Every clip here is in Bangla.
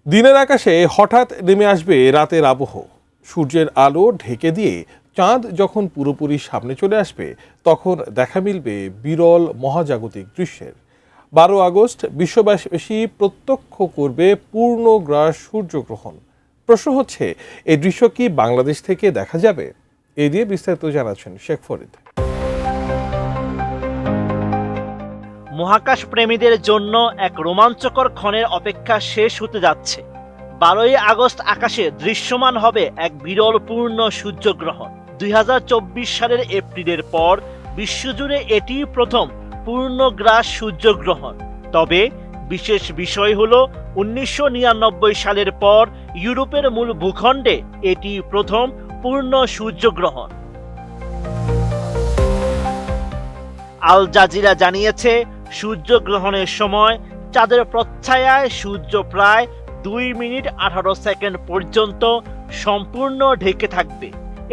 দিনের আকাশে হঠাৎ নেমে আসবে রাতের আবহ। সূর্যের আলো ঢেকে দিয়ে চাঁদ যখন পুরোপুরি সামনে চলে আসবে তখন দেখা মিলবে বিরল মহাজাগতিক দৃশ্যের। 12 আগস্ট বিশ্ববাসী প্রত্যক্ষ করবে পূর্ণগ্রাস সূর্যগ্রহণ। প্রশ্ন হচ্ছে, এই দৃশ্য কি বাংলাদেশ থেকে দেখা যাবে? এই দিয়ে বিস্তারিত জানাচ্ছেন শেখ ফরিদ। মহাকাশ প্রেমীদের জন্য এক রোমাঞ্চকর ক্ষণের অপেক্ষা শেষ হতে যাচ্ছে। 12ই আগস্ট আকাশে দৃশ্যমান হবে এক বিরল পূর্ণ সূর্যগ্রহণ। 2024 সালের এপ্রিলের পর বিশ্বজুড়ে এটি প্রথম পূর্ণগ্রাস সূর্যগ্রহণ। তবে বিশেষ বিষয় হলো 1999 সালের পর ইউরোপের মূল ভূখণ্ডে এটি প্রথম পূর্ণ সূর্যগ্রহণ। আল জাজিরা জানিয়েছে, সূর্যগ্রহণের সময় চাঁদের প্রচ্ছায়ায় সূর্য প্রায় 2 মিনিট 18 সেকেন্ড পর্যন্ত সম্পূর্ণ ঢেকে থাকবে।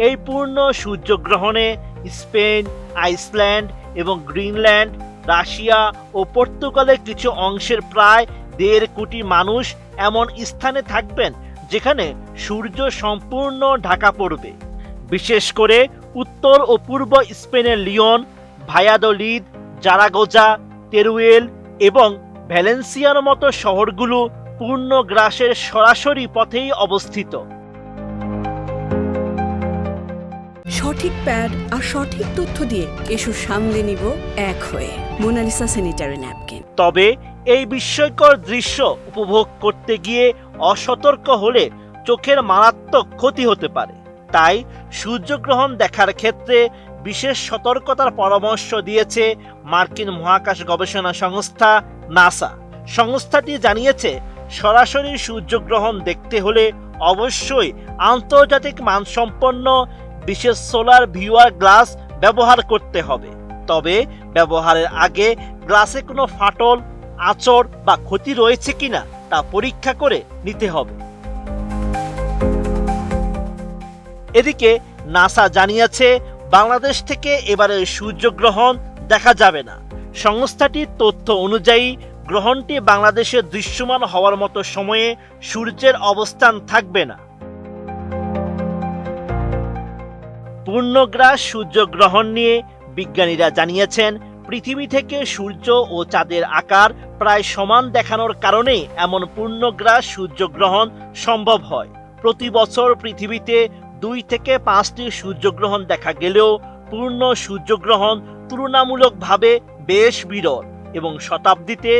এই পূর্ণ সূর্যগ্রহণে স্পেন, আইসল্যান্ড এবং গ্রিনল্যান্ড, রাশিয়া ও পর্তুগালের কিছু অংশের প্রায় 1.5 কোটি মানুষ এমন স্থানে থাকবেন যেখানে সূর্য সম্পূর্ণ ঢাকা পড়বে। বিশেষ করে উত্তর ও পূর্ব স্পেনের লিওন, ভায়াদোলিদ, জারাগোজা, তেরুয়েল এবং ভ্যালেন্সিয়ার মতো শহরগুলো পূর্ণগ্রাসের সরাসরি পথেই অবস্থিত। সঠিক প্যাড আর সঠিক তথ্য দিয়ে এসো সামলে নিব এক হয়ে মোনালিসা স্যানিটারি ন্যাপকিন। তবে এই বিস্ময়কর দৃশ্য উপভোগ করতে গিয়ে অসতর্ক হলে চোখের মারাত্মক ক্ষতি হতে পারে। তাই সূর্যগ্রহণ দেখার ক্ষেত্রে বিশেষ সতর্কতার পরামর্শ দিয়েছে মার্কিন মহাকাশ গবেষণা সংস্থা নাসা। সংস্থাটি জানিয়েছে, সরাসরি সূর্যগ্রহণ দেখতে হলে অবশ্যই আন্তর্জাতিক মানসম্পন্ন বিশেষ সোলার ভিউয়ার গ্লাস ব্যবহার করতে হবে। তবে ব্যবহারের আগে গ্লাসে কোনো ফাটল, আঁচড় বা ক্ষতি রয়েছে কিনা তা পরীক্ষা করে নিতে হবে। এদিকে নাসা জানিয়েছে, বাংলাদেশ থেকে এবারের সূর্যগ্রহণ দেখা যাবে না। সংস্থাটির তথ্য অনুযায়ী গ্রহণটি বাংলাদেশে দৃশ্যমান হওয়ার মতো সময়ে সূর্যের অবস্থান থাকবে না। পূর্ণগ্রাস সূর্যগ্রহণ নিয়ে বিজ্ঞানীরা জানিয়েছেন, পৃথিবী থেকে সূর্য ও চাঁদের আকার প্রায় সমান দেখানোর কারণেই এমন পূর্ণগ্রাস সূর্যগ্রহণ সম্ভব হয়। প্রতি বছর পৃথিবীতে 2 থেকে 5টি সূর্যগ্রহণ দেখা গেলেও পূর্ণ সূর্যগ্রহণ তুলনামূলকভাবে বেশ বিরল এবং শতাব্দীতে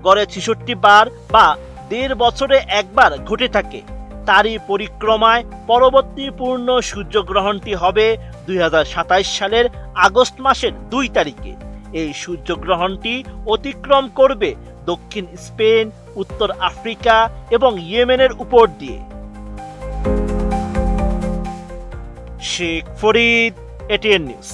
গড়ে 66 বার বা 1.5 বছরে একবার ঘটে থাকে। তারই পরিক্রমায় পরবর্তী পূর্ণ সূর্যগ্রহণটি হবে 2027 সালের আগস্ট মাসের 2 তারিখে। এই সূর্যগ্রহণটি অতিক্রম করবে দক্ষিণ স্পেন, উত্তর আফ্রিকা এবং ইয়েমেনের উপর দিয়ে। Sheikh Farid, ATN news.